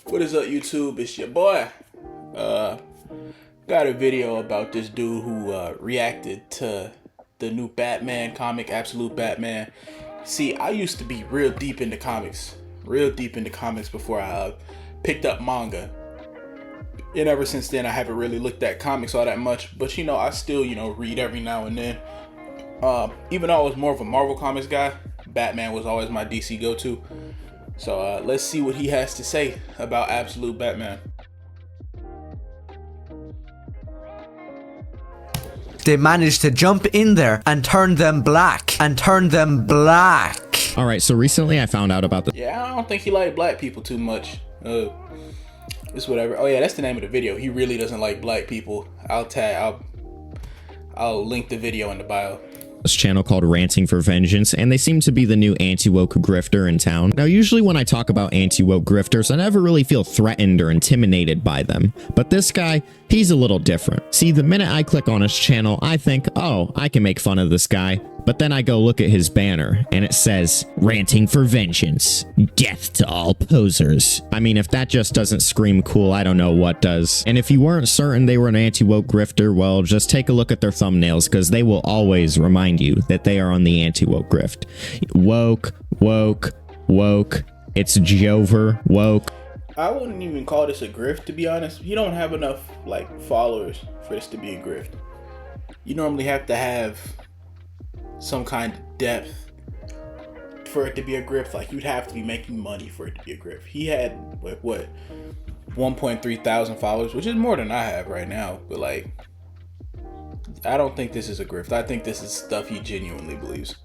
What is up, YouTube? It's your boy. Got a video about this dude who reacted to the new Batman comic, Absolute Batman. See, I used to be real deep into comics before I picked up manga. And ever since then, I haven't really looked at comics all that much. But, I still, read every now and then. Even though I was more of a Marvel Comics guy, Batman was always my DC go-to. So let's see what he has to say about Absolute Batman. They managed to jump in there and turn them black. All right, so recently I found out about the... Yeah, I don't think he liked black people too much. It's whatever. Oh yeah, that's the name of the video. He really doesn't like black people. I'll link the video in the bio. This channel called Ranting for Vengeance, and they seem to be the new anti-woke grifter in town. Now, usually when I talk about anti-woke grifters, I never really feel threatened or intimidated by them. But this guy, he's a little different. See, the minute I click on his channel, I think, oh, I can make fun of this guy. But then I go look at his banner, and it says, Ranting for Vengeance, death to all posers. I mean, if that just doesn't scream cool, I don't know what does. And if you weren't certain they were an anti-woke grifter, well, just take a look at their thumbnails, because they will always remind you that they are on the anti-woke grift. Woke, woke, woke. It's Jover, woke. I wouldn't even call this a grift, to be honest. You don't have enough, followers for this to be a grift. You normally have to have some kind of depth for it to be a grift. You'd have to be making money for it to be a grift. He had, 1.3 thousand followers, which is more than I have right now. But, I don't think this is a grift. I think this is stuff he genuinely believes.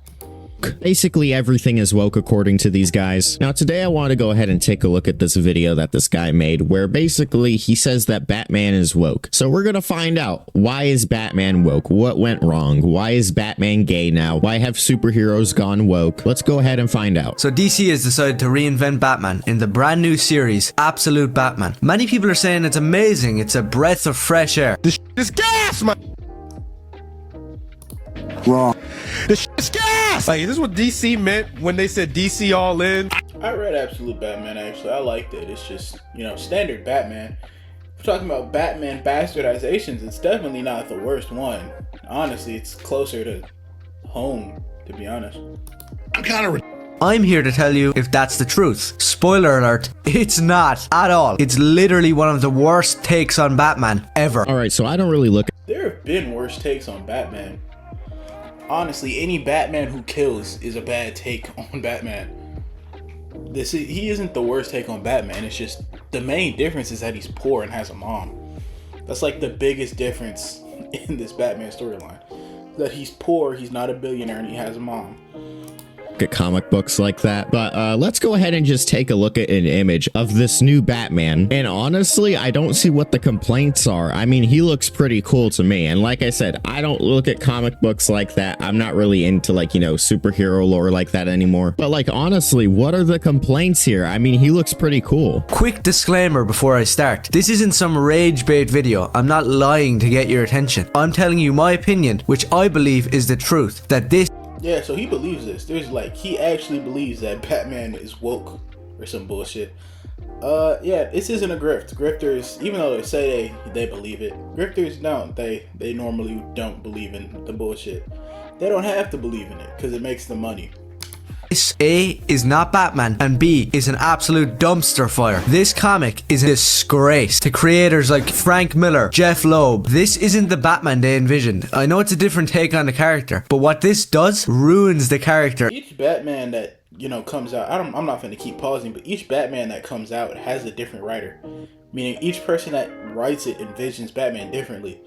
Basically everything is woke according to these guys. Now today I want to go ahead and take a look at this video that this guy made where basically he says that Batman is woke. So we're gonna find out, why is Batman woke? What went wrong? Why is Batman gay now? Why have superheroes gone woke? Let's go ahead and find out. So DC has decided to reinvent Batman in the brand new series, Absolute Batman. Many people are saying it's amazing. It's a breath of fresh air. This is gas, man. Wrong. This is gas. This is what DC meant when they said DC all in. I read Absolute Batman, actually. I liked it. It's just, standard Batman. If we're talking about Batman bastardizations, it's definitely not the worst one. Honestly, it's closer to home, to be honest. I'm here to tell you if that's the truth. Spoiler alert, it's not at all. It's literally one of the worst takes on Batman ever. All right, so I don't really look at... There have been worse takes on Batman. Honestly, any Batman who kills is a bad take on Batman. He isn't the worst take on Batman. It's just the main difference is that he's poor and has a mom. That's the biggest difference in this Batman storyline. That he's poor, he's not a billionaire, and he has a mom. At comic books like that, but let's go ahead and just take a look at an image of this new Batman, and honestly I don't see what the complaints are. I mean, he looks pretty cool to me, and like I said, I don't look at comic books like that. I'm not really into superhero lore like that anymore, but honestly, what are the complaints here? I mean, he looks pretty cool. Quick disclaimer before I start, this isn't some rage bait video. I'm not lying to get your attention. I'm telling you my opinion, which I believe is the truth, that this... Yeah, so he believes this. He actually believes that Batman is woke or some bullshit. Yeah, this isn't a grift. Grifters, even though they say they believe it, grifters don't. They normally don't believe in the bullshit. They don't have to believe in it because it makes them money. This A is not Batman and B is an absolute dumpster fire. This comic is a disgrace to creators like Frank Miller, Jeff Loeb. This isn't the Batman they envisioned. I know it's a different take on the character, but what this does ruins the character. Each Batman that comes out, I'm not going to keep pausing, but each Batman that comes out has a different writer. Meaning each person that writes it envisions Batman differently.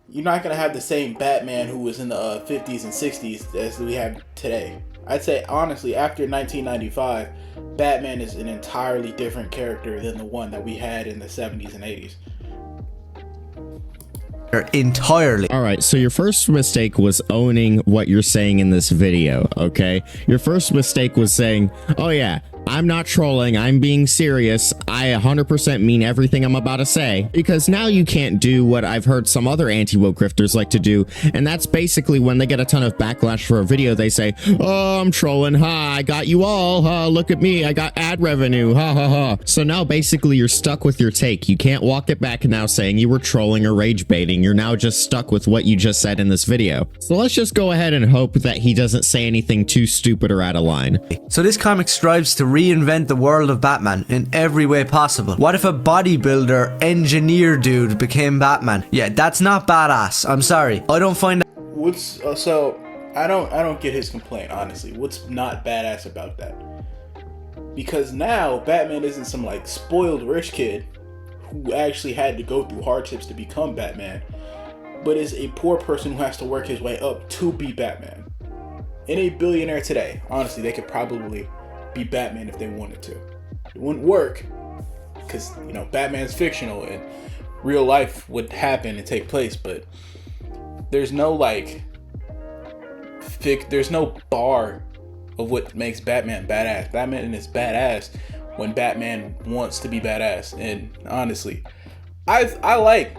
You're not going to have the same Batman who was in the 50s and 60s as we have today. I'd say, honestly, after 1995, Batman is an entirely different character than the one that we had in the 70s and 80s. Entirely. All right, so your first mistake was owning what you're saying in this video, okay? Your first mistake was saying, oh yeah, I'm not trolling, I'm being serious. I 100% mean everything I'm about to say, because now you can't do what I've heard some other anti-woke grifters like to do, and that's basically when they get a ton of backlash for a video, they say, oh, I'm trolling, ha, I got you all, ha, look at me, I got ad revenue, ha ha ha. So now basically you're stuck with your take. You can't walk it back now saying you were trolling or rage baiting. You're now just stuck with what you just said in this video. So let's just go ahead and hope that he doesn't say anything too stupid or out of line. So this comic strives to reinvent the world of Batman in every way possible. What if a bodybuilder engineer dude became Batman? Yeah, that's not badass. I'm sorry. I don't find that. What's so I don't get his complaint, honestly. What's not badass about that? Because now Batman isn't some like spoiled rich kid who actually had to go through hardships to become Batman, but is a poor person who has to work his way up to be Batman. Any billionaire today, honestly, they could probably be Batman if they wanted to. It wouldn't work because, you know, Batman's fictional and real life would happen and take place, but there's no like there's no bar of what makes Batman badass. Batman is badass when Batman wants to be badass, and honestly, I like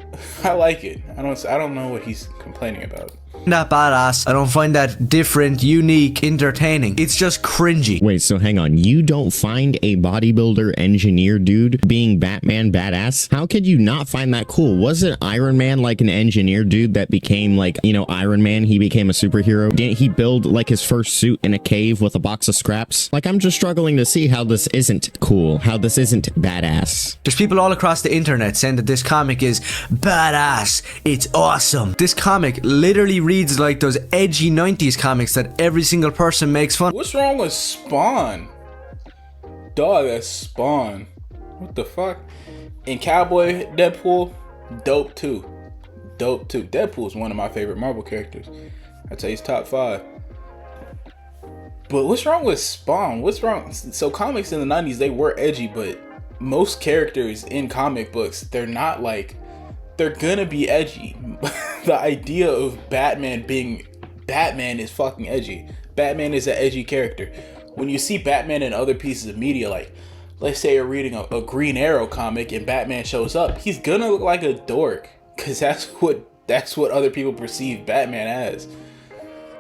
it. I don't know what he's complaining about. That badass. I don't find that different, unique, entertaining. It's just cringy. Wait, so hang on. You don't find a bodybuilder engineer dude being Batman badass? How could you not find that cool? Wasn't Iron Man like an engineer dude that became like, you know, Iron Man? He became a superhero. Didn't he build like his first suit in a cave with a box of scraps? Like, I'm just struggling to see how this isn't cool, how this isn't badass. There's people all across the internet saying that this comic is badass. It's awesome. This comic literally reads like those edgy 90s comics that every single person makes fun. What's wrong with Spawn? Dog, that's Spawn. What the fuck? And Cowboy Deadpool, dope too. Dope too. Deadpool is one of my favorite Marvel characters. I'd say he's top 5. But what's wrong with Spawn? What's wrong? So comics in the 90s, they were edgy, but most characters in comic books, they're not like, they're gonna be edgy. The idea of Batman being Batman is fucking edgy. Batman is an edgy character. When you see Batman in other pieces of media, like let's say you're reading a Green Arrow comic and Batman shows up, he's gonna look like a dork, because that's what other people perceive Batman as.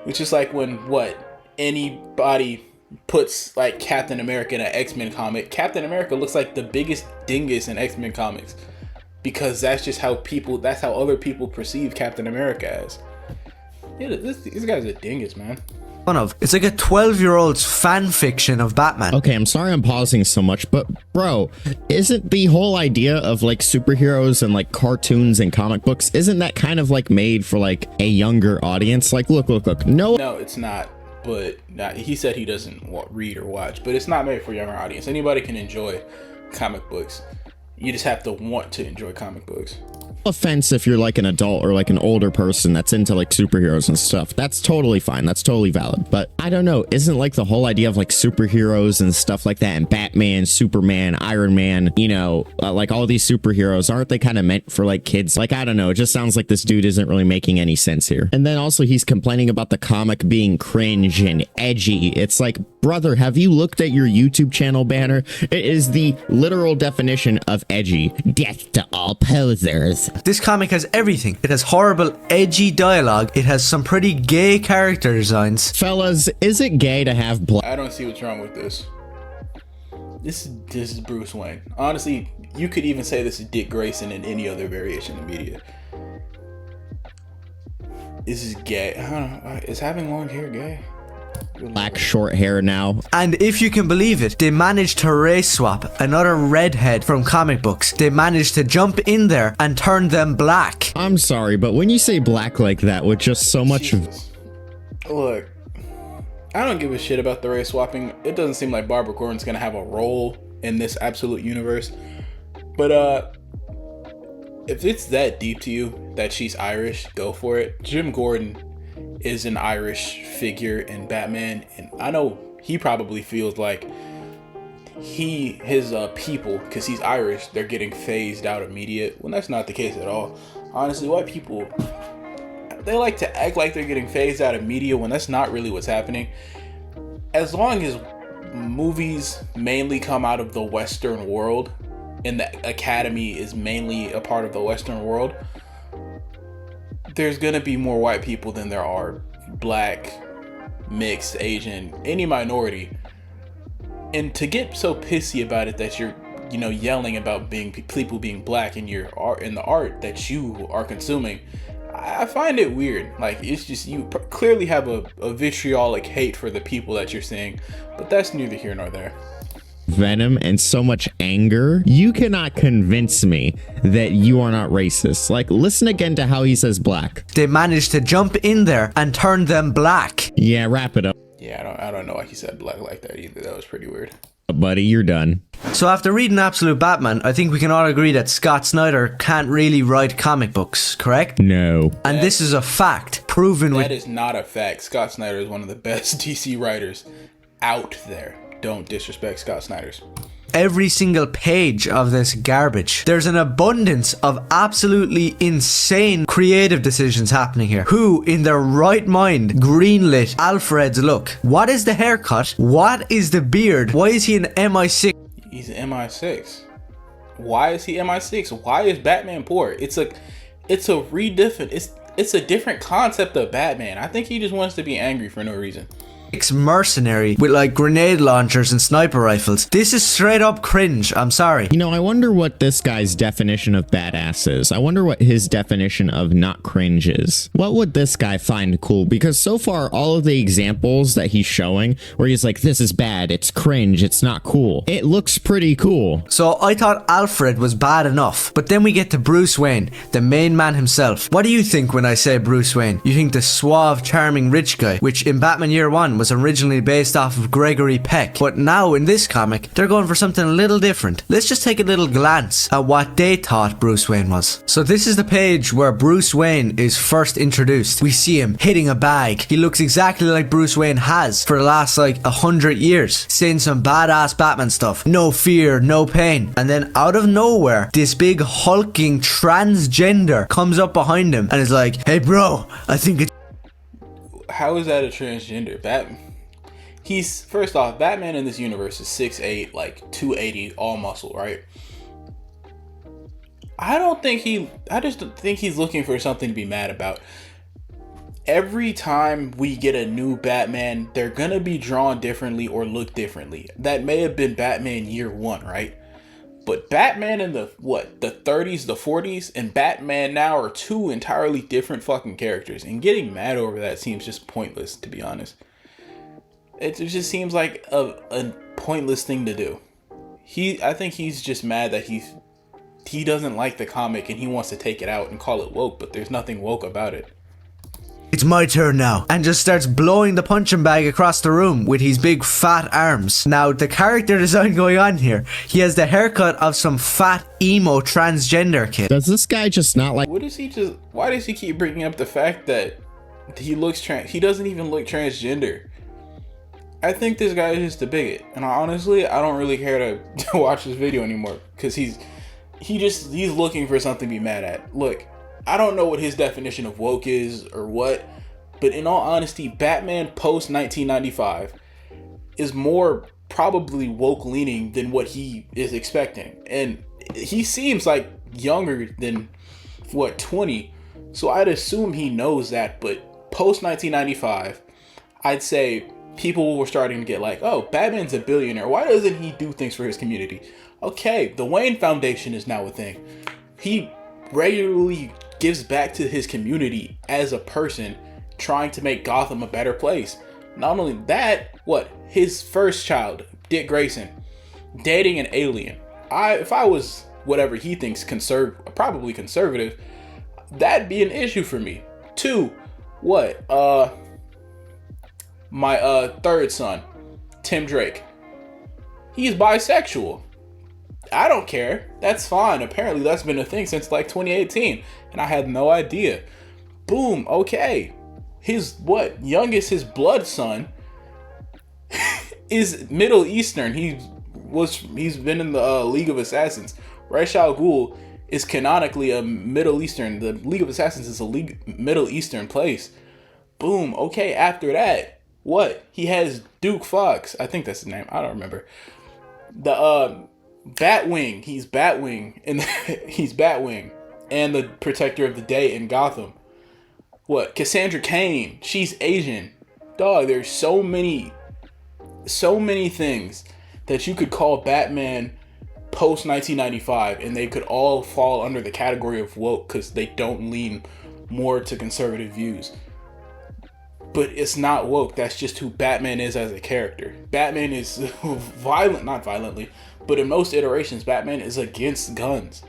Which is like when anybody puts like Captain America in an X-Men comic, Captain America looks like the biggest dingus in X-Men comics. Because that's just how other people perceive Captain America as. Yeah, this guy's a dingus, man. It's like a 12-year-old's fan fiction of Batman. Okay, I'm sorry I'm pausing so much, but bro, isn't the whole idea of like superheroes and like cartoons and comic books, isn't that kind of like made for like a younger audience? Like, look. No, it's not. But he said he doesn't read or watch, but it's not made for a younger audience. Anybody can enjoy comic books. You just have to want to enjoy comic books. Offense if you're like an adult or like an older person that's into like superheroes and stuff. That's totally fine. That's totally valid. But I don't know. Isn't like the whole idea of like superheroes and stuff like that, and Batman, Superman, Iron Man, you know, like all these superheroes, aren't they kind of meant for like kids? Like, I don't know. It just sounds like this dude isn't really making any sense here. And then also he's complaining about the comic being cringe and edgy. It's like, brother, have you looked at your YouTube channel banner? It is the literal definition of edgy. Death to all posers. This comic has everything. It has horrible, edgy dialogue. It has some pretty gay character designs. Fellas, is it gay to have blood? I don't see what's wrong with this. This is Bruce Wayne. Honestly, you could even say this is Dick Grayson in any other variation of media. This is gay. I don't know. Is having long hair gay? Black short hair now. And if you can believe it, they managed to race swap another redhead from comic books. They managed to jump in there and turn them black. I'm sorry, but when you say black like that with just so much Jesus. Look, I don't give a shit about the race swapping. It doesn't seem like Barbara Gordon's gonna have a role in this absolute universe. But if it's that deep to you that she's Irish, go for it. Jim Gordon is an Irish figure in Batman, and I know he probably feels like his people, because he's Irish, they're getting phased out of media, when that's not the case at all. Honestly, white people, they like to act like they're getting phased out of media when that's not really what's happening. As long as movies mainly come out of the Western world, and the Academy is mainly a part of the Western world, there's gonna be more white people than there are black, mixed, Asian, any minority. And to get so pissy about it that you're, you know, yelling about people being black in your art, in the art that you are consuming, I find it weird. Like, it's just, you clearly have a vitriolic hate for the people that you're seeing, but that's neither here nor there. Venom and so much anger, you cannot convince me that you are not racist. Like, listen again to how he says black. They managed to jump in there and turn them black. Yeah, wrap it up. Yeah, I don't know why he said black like that either. That was pretty weird. Buddy, you're done. So after reading Absolute Batman, I think we can all agree that Scott Snyder can't really write comic books, correct? No. And this is a fact, proven with... That is not a fact. Scott Snyder is one of the best DC writers out there. Don't disrespect Scott Snyder's. Every single page of this garbage. There's an abundance of absolutely insane creative decisions happening here. Who, in their right mind, greenlit Alfred's look? What is the haircut? What is the beard? Why is he an MI6? He's an MI6. Why is he MI6? Why is Batman poor? It's a different concept of Batman. I think he just wants to be angry for no reason. Mercenary with like grenade launchers and sniper rifles. This is straight up cringe. I'm sorry. You know, I wonder what this guy's definition of badass is. I wonder what his definition of not cringe is. What would this guy find cool? Because so far, all of the examples that he's showing where he's like, this is bad, it's cringe, it's not cool, it looks pretty cool. So I thought Alfred was bad enough, but then we get to Bruce Wayne, the main man himself. What do you think when I say Bruce Wayne? You think the suave, charming rich guy, which in Batman Year One was originally based off of Gregory Peck, but now in this comic they're going for something a little different. Let's just take a little glance at what they thought Bruce Wayne was. So this is the page where Bruce Wayne is first introduced. We see him hitting a bag. He looks exactly like Bruce Wayne has for the last like 100 years, saying some badass Batman stuff. No fear, no pain. And then out of nowhere, this big hulking transgender comes up behind him and is like, hey bro, I think it's... How is that a transgender? He's, first off, Batman in this universe is 6'8", like 280, all muscle, right? I just think he's looking for something to be mad about. Every time we get a new Batman, they're gonna be drawn differently or look differently. That may have been Batman Year One, right? But Batman in the 30s, the 40s, and Batman now are two entirely different fucking characters. And getting mad over that seems just pointless, to be honest. It just seems like a pointless thing to do. I think he's just mad that he doesn't like the comic and he wants to take it out and call it woke, but there's nothing woke about it. It's my turn now, and just starts blowing the punching bag across the room with his big fat arms. Now, the character design going on here, he has the haircut of some fat emo transgender kid. Does this guy just not like... Why does he keep bringing up the fact that he doesn't even look transgender? I think this guy is just a bigot, and honestly, I don't really care to watch this video anymore, because he's looking for something to be mad at. Look, I don't know what his definition of woke is or what, but in all honesty, Batman post 1995 is more probably woke leaning than what he is expecting, and he seems like younger than 20, so I'd assume he knows that. But post 1995, I'd say people were starting to get like, oh, Batman's a billionaire, why doesn't he do things for his community? Okay, the Wayne Foundation is now a thing. He regularly gives back to his community as a person, trying to make Gotham a better place. Not only that, his first child, Dick Grayson, dating an alien. If I was whatever he thinks probably conservative, that'd be an issue for me. 2, my third son, Tim Drake, he's bisexual. I don't care. That's fine. Apparently that's been a thing since like 2018, and I had no idea. Boom. Okay. His his blood son is Middle Eastern. He's been in the League of Assassins. Ra's al Ghul is canonically a Middle Eastern. The League of Assassins is a Middle Eastern place. Boom. Okay. After that, What? He has Duke Fox. I think that's his name. I don't remember. The Batwing. He's Batwing, and he's Batwing, and the Protector of the Day in Gotham. What? Cassandra Cain. She's Asian. Dog, there's so many things that you could call Batman post 1995, and they could all fall under the category of woke because they don't lean more to conservative views. But it's not woke. That's just who Batman is as a character. Batman is not violently, but in most iterations, Batman is against guns.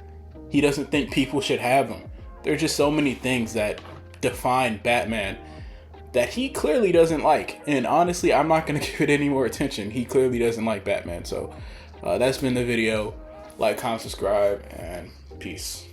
He doesn't think people should have them. There are just so many things that define Batman that he clearly doesn't like. And honestly, I'm not going to give it any more attention. He clearly doesn't like Batman. So that's been the video. Like, comment, subscribe, and peace.